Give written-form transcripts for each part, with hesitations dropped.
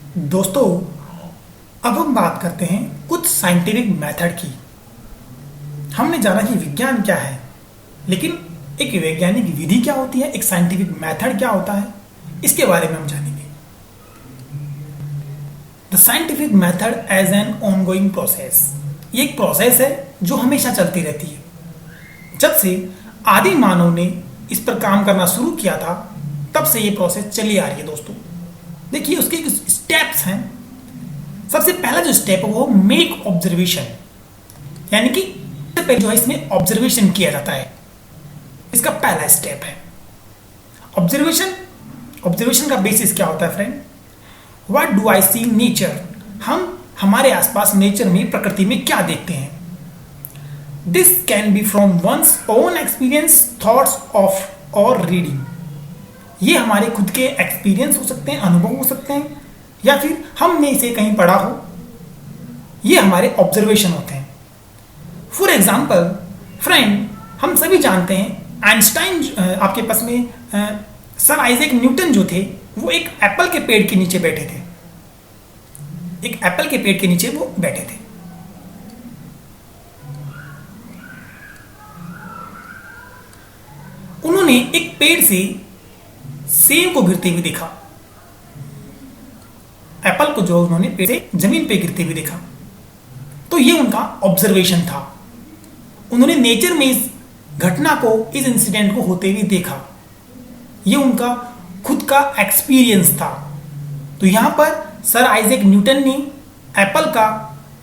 दोस्तों, अब हम बात करते हैं कुछ साइंटिफिक मेथड की। हमने जाना कि विज्ञान क्या है, लेकिन एक वैज्ञानिक विधि क्या होती है, एक साइंटिफिक मेथड क्या होता है, इसके बारे में हम जानेंगे। The scientific method as an ongoing process, ये एक प्रोसेस है जो हमेशा चलती रहती है। जब से आदि मानव ने इस पर काम करना शुरू किया था, तब से ये प्रोसेस चली आ रही है। दोस्तों देखिए, उसके स्टेप्स हैं। सबसे पहला जो स्टेप है वो मेक ऑब्जर्वेशन, यानी कि पहले जो है इसमें ऑब्जर्वेशन किया जाता है। इसका पहला स्टेप है ऑब्जर्वेशन। ऑब्जर्वेशन का बेसिस क्या होता है friend? What do I see nature, हम हमारे आसपास नेचर में, प्रकृति में क्या देखते हैं। This can be from one's own experience, thoughts of और रीडिंग। ये हमारे खुद के एक्सपीरियंस हो सकते हैं, अनुभव हो सकते हैं, या फिर हमने इसे कहीं पढ़ा हो। ये हमारे ऑब्जर्वेशन होते हैं। फॉर एग्जाम्पल फ्रेंड, हम सभी जानते हैं आइंस्टाइन, आपके पास में सर आइजैक न्यूटन जो थे, वो एक एप्पल के पेड़ के नीचे बैठे थे। एक एप्पल के पेड़ के नीचे वो बैठे थे। उन्होंने एक पेड़ से सेब को गिरते हुए देखा। एप्पल को जो उन्होंने पेड़ से जमीन पे गिरते हुए देखा, तो ये उनका ऑब्जर्वेशन था। उन्होंने नेचर में इस घटना को, इस इंसिडेंट को होते हुए देखा। ये उनका खुद का एक्सपीरियंस था। तो यहां पर सर आइजैक न्यूटन ने एप्पल का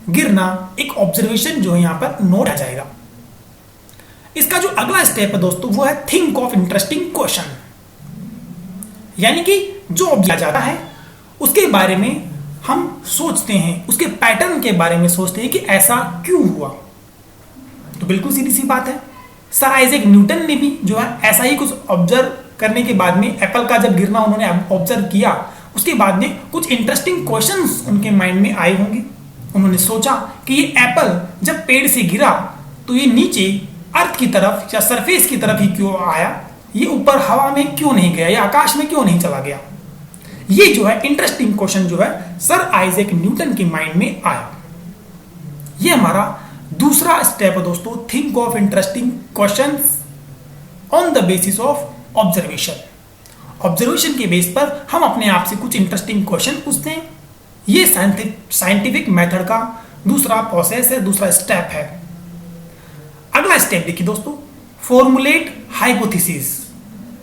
गिरना एक ऑब्जर्वेशन जो है यहां पर नोट आ जाएगा। इसका जो अगला स्टेप है दोस्तों, वो है थिंक ऑफ इंटरेस्टिंग क्वेश्चन, यानी कि जो ऑब्जर्व जाता है उसके बारे में हम सोचते हैं, उसके पैटर्न के बारे में सोचते हैं कि ऐसा क्यों हुआ। तो बिल्कुल सीधी सी बात है, सर आइजैक न्यूटन ने भी जो है ऐसा ही कुछ ऑब्जर्व करने के बाद में, एप्पल का जब गिरना उन्होंने ऑब्जर्व किया, उसके बाद में कुछ इंटरेस्टिंग क्वेश्चंस उनके माइंड में आए होंगे। उन्होंने सोचा कि ये एप्पल जब पेड़ से गिरा तो ये नीचे अर्थ की तरफ या सरफेस की तरफ ही क्यों आया, ये ऊपर हवा में क्यों नहीं गया या आकाश में क्यों नहीं चला गया। ये जो है इंटरेस्टिंग क्वेश्चन जो है सर आइजैक न्यूटन के माइंड में आया। ये हमारा दूसरा स्टेप है दोस्तों, think of interesting questions on the basis of observation. Observation के बेस पर हम अपने आप से कुछ इंटरेस्टिंग क्वेश्चन पूछते हैं। ये साइंटिफिक मेथड का दूसरा प्रोसेस है, दूसरा स्टेप है। अगला स्टेप देखिए दोस्तों, फॉर्मुलेट हाइपोथेसिस,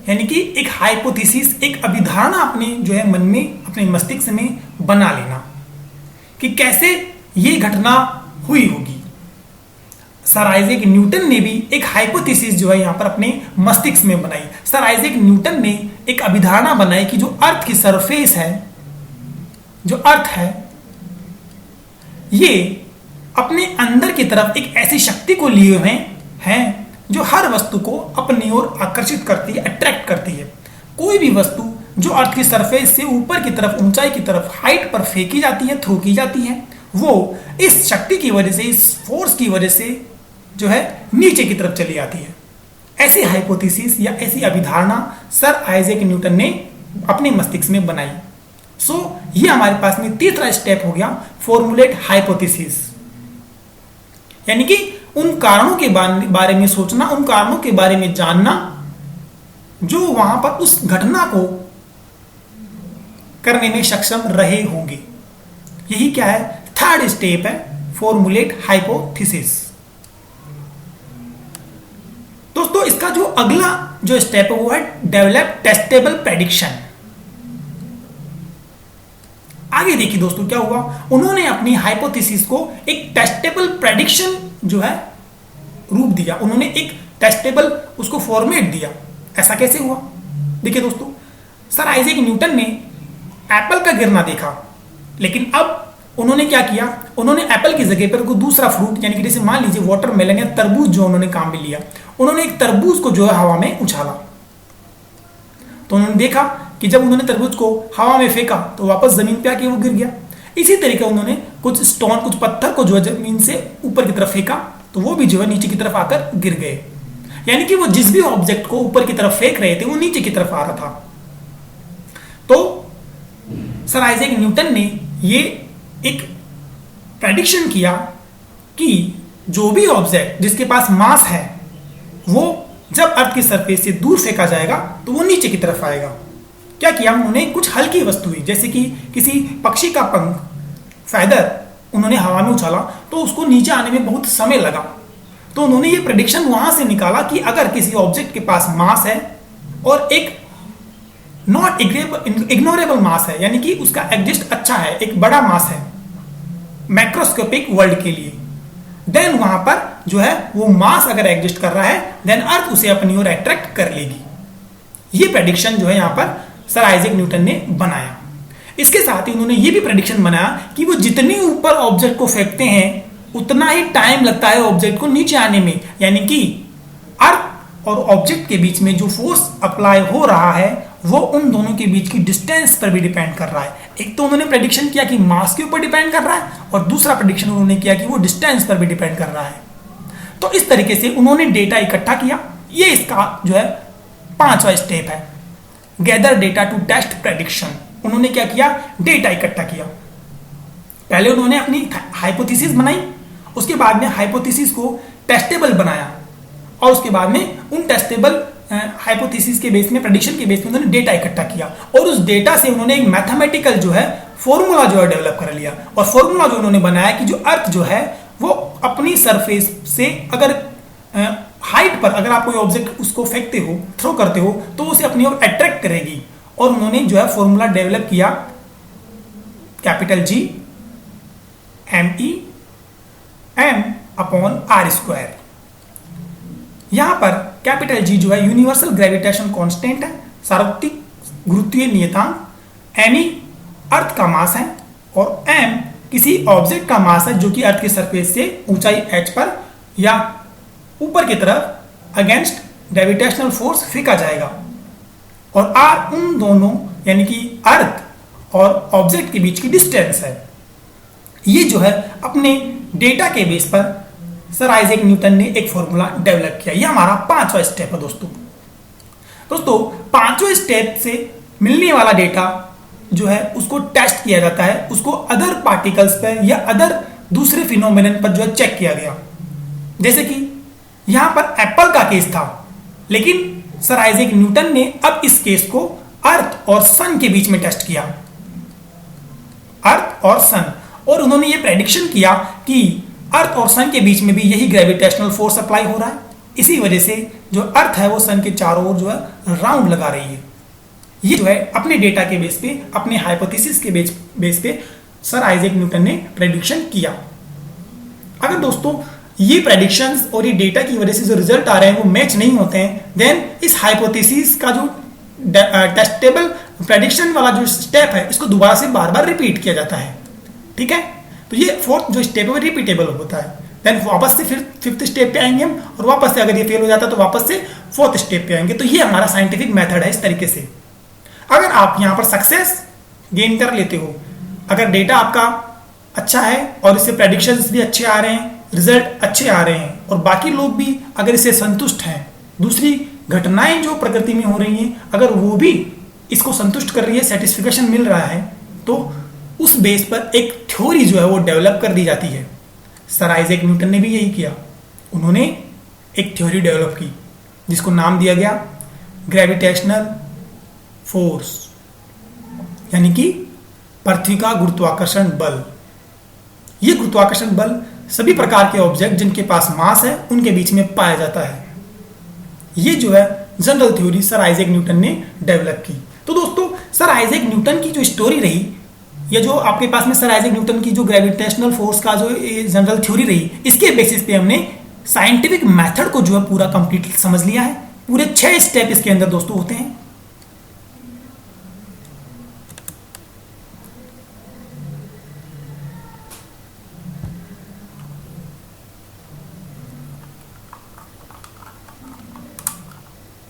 यानी कि एक हाइपोथेसिस, एक अभिधारणा अपने जो है मन में, अपने मस्तिष्क में बना लेना कि कैसे ये घटना हुई होगी। सर आइजैक न्यूटन ने भी एक हाइपोथेसिस जो है यहां पर अपने मस्तिष्क में बनाई। सर आइजैक न्यूटन ने एक अभिधारणा बनाई कि जो अर्थ की सरफेस है, जो अर्थ है, ये अपने अंदर की तरफ एक ऐसी शक्ति को लिए हुए हैं जो हर वस्तु को अपनी ओर आकर्षित करती है, अट्रैक्ट करती है। कोई भी वस्तु जो अर्थ की सरफेस से ऊपर की तरफ, ऊंचाई की तरफ, हाइट पर फेंकी जाती है, थ्रो की जाती है, वो इस शक्ति की वजह से, इस फोर्स की वजह से जो है नीचे की तरफ चली आती है। ऐसी हाइपोथेसिस या ऐसी अभिधारणा सर आइजैक न्यूटन ने अपने मस्तिष्क में बनाई। सो ये हमारे पास में तीसरा स्टेप हो गया, फॉर्मुलेट हाइपोथेसिस, यानी कि उन कारणों के बारे में सोचना, उन कारणों के बारे में जानना जो वहां पर उस घटना को करने में सक्षम रहे होंगे। यही क्या है, थर्ड स्टेप है, फॉर्मुलेट हाइपोथेसिस। दोस्तों इसका जो अगला जो स्टेप है वो है डेवलप टेस्टेबल प्रेडिक्शन। आगे देखिए दोस्तों क्या हुआ, उन्होंने अपनी हाइपोथेसिस को एक टेस्टेबल प्रेडिक्शन जो है रूप दिया। उन्होंने एक टेस्टेबल उसको फॉर्मेट दिया। ऐसा कैसे हुआ? देखिए दोस्तों, सर आइजैक न्यूटन ने एप्पल का गिरना देखा, लेकिन अब उन्होंने क्या किया, उन्होंने एप्पल की जगह पर कोई दूसरा फ्रूट, यानी कि जैसे मान लीजिए वाटरमेलन या तरबूज जो उन्होंने काम में लिया, उन्होंने एक तरबूज को जो है हवा में उछाला। तो उन्होंने देखा कि जब उन्होंने तरबूज को हवा में फेंका तो वापस जमीन पे आके वो गिर गया। इसी तरीके उन्होंने कुछ स्टोन, कुछ पत्थर को जो है जमीन से ऊपर की तरफ फेंका तो वो भी जो है नीचे की तरफ आकर गिर गए। यानी कि वो जिस भी ऑब्जेक्ट को ऊपर की तरफ फेंक रहे थे वो नीचे की तरफ आ रहा था। तो सर आइजैक न्यूटन ने ये एक प्रेडिक्शन किया कि जो भी ऑब्जेक्ट जिसके पास मास है वो जब अर्थ की सरफेस से दूर फेंका जाएगा तो वो नीचे की तरफ आएगा। क्या किया उन्होंने, कुछ हल्की वस्तु हुई जैसे कि किसी पक्षी का पंख, फैदर उन्होंने हवा में उछाला तो उसको नीचे आने में बहुत समय लगा। तो उन्होंने ये प्रेडिक्शन वहां से निकाला कि अगर किसी ऑब्जेक्ट के पास मास है और एक नॉट इग्नोरेबल मास है, यानी कि उसका एग्जिस्ट अच्छा है, एक बड़ा मास है मैक्रोस्कोपिक वर्ल्ड के लिए, देन वहां पर जो है वो मास अगर एग्जिस्ट कर रहा है देन अर्थ उसे अपनी ओर अट्रैक्ट कर लेगी। ये प्रेडिक्शन जो है यहां पर सर आइजैक न्यूटन ने बनाया। इसके साथ ही उन्होंने ये भी प्रेडिक्शन बनाया कि वो जितनी ऊपर ऑब्जेक्ट को फेंकते हैं उतना ही टाइम लगता है ऑब्जेक्ट को नीचे आने में, यानी कि अर्थ और ऑब्जेक्ट के बीच में जो फोर्स अप्लाई हो रहा है वो उन दोनों के बीच की डिस्टेंस पर भी डिपेंड कर रहा है। एक तो उन्होंने प्रेडिक्शन किया कि मास के ऊपर डिपेंड कर रहा है और दूसरा प्रेडिक्शन उन्होंने किया कि वो डिस्टेंस पर भी डिपेंड कर रहा है। तो इस तरीके से उन्होंने डेटा इकट्ठा किया। ये इसका जो है 5वां स्टेप है, gather data to test prediction. उन्होंने क्या किया, डेटा इकट्ठा किया। पहले उन्होंने अपनी हाइपोथेसिस बनाई, उसके बाद में हाइपोथेसिस को टेस्टेबल बनाया और उसके बाद में उन टेस्टेबल हाइपोथेसिस के बेस में, प्रेडिक्शन के बेस में उन्होंने डेटा इकट्ठा किया और उस डेटा से उन्होंने एक मैथमेटिकल जो है फॉर्मूला जो है डेवलप कर लिया। और फॉर्मूला जो उन्होंने बनाया कि जो अर्थ जो है वो अपनी सरफेस से अगर हाइट पर अगर आप कोई ऑब्जेक्ट उसको फेंकते हो, थ्रो करते हो तो उसे अपनी ओर अट्रैक्ट करेगी। और उन्होंने जो है फॉर्मूला डेवलप किया, कैपिटल G ME M/r²। यहां पर कैपिटल G जो है यूनिवर्सल ग्रेविटेशन कांस्टेंट है, सार्वत्रिक गुरुत्वीय नियतांक, ME अर्थ का मास है और M किसी ऑब्जेक्ट का मास है जो कि अर्थ की सरफेस से ऊंचाई h पर या ऊपर की तरफ अगेंस्ट ग्रेविटेशनल फोर्स फेंका जाएगा। और R उन दोनों यानी कि अर्थ और ऑब्जेक्ट के बीच की डिस्टेंस है। ये जो है अपने डेटा के बेस पर सर आइजैक न्यूटन ने एक फॉर्मूला डेवलप किया। ये हमारा 5वां स्टेप है दोस्तों। 5वें स्टेप से मिलने वाला डेटा जो है उसको टेस्ट किया जाता है, उसको अदर पार्टिकल्स पर या अदर दूसरे फिनोमेनन पर जो है चेक किया गया। जैसे कि यहां पर एप्पल का केस था, लेकिन सर आइजैक न्यूटन ने अब इस केस को अर्थ और सन के बीच में टेस्ट किया, अर्थ और सन। और उन्होंने ये प्रेडिक्शन किया कि अर्थ और सन के बीच में भी यही ग्रेविटेशनल फोर्स अप्लाई हो रहा है, इसी वजह से जो अर्थ है वो सन के चारों ओर जो है राउंड लगा रही है। ये जो है अपने डेटा के बेस पे, अपने हाइपोथेसिस के बेस पे सर आइजैक न्यूटन ने प्रेडिक्शन किया। अगर दोस्तों ये प्रेडिक्शंस और ये डेटा की वजह से जो रिजल्ट आ रहे हैं वो मैच नहीं होते हैं, देन इस हाइपोथेसिस का जो टेस्टेबल प्रेडिक्शन वाला जो स्टेप है इसको दोबारा से बार बार रिपीट किया जाता है। ठीक है, तो ये फोर्थ जो स्टेप है वो रिपीटेबल होता है। देन वापस से फिर 5th स्टेप पे आएंगे हम, और वापस से अगर ये फेल हो जाता है तो वापस से 4th स्टेप पे आएंगे। तो ये हमारा साइंटिफिक मेथड है। इस तरीके से अगर आप यहाँ पर सक्सेस गेन कर लेते हो, अगर डेटा आपका अच्छा है और इससे प्रेडिक्शंस भी अच्छे आ रहे हैं, रिजल्ट अच्छे आ रहे हैं और बाकी लोग भी अगर इससे संतुष्ट हैं, दूसरी घटनाएं जो प्रकृति में हो रही हैं अगर वो भी इसको संतुष्ट कर रही है, सेटिस्फिकेशन मिल रहा है, तो उस बेस पर एक थ्योरी जो है वो डेवलप कर दी जाती है। सर आइजैक न्यूटन ने भी यही किया। उन्होंने एक थ्योरी डेवलप की जिसको नाम दिया गया ग्रेविटेशनल फोर्स, यानी कि पृथ्वी का गुरुत्वाकर्षण बल। ये गुरुत्वाकर्षण बल सभी प्रकार के ऑब्जेक्ट जिनके पास मास है उनके बीच में पाया जाता है। ये जो है general theory sir Isaac Newton ने डेवलप की। तो दोस्तों सर आइजैक न्यूटन की जो स्टोरी रही, या जो आपके पास में सर आइजैक न्यूटन की जो ग्रेविटेशनल फोर्स का जो जनरल थ्योरी रही, इसके बेसिस पे हमने साइंटिफिक मेथड को जो है पूरा कंप्लीट समझ लिया है। पूरे 6 स्टेप इसके अंदर दोस्तों होते हैं।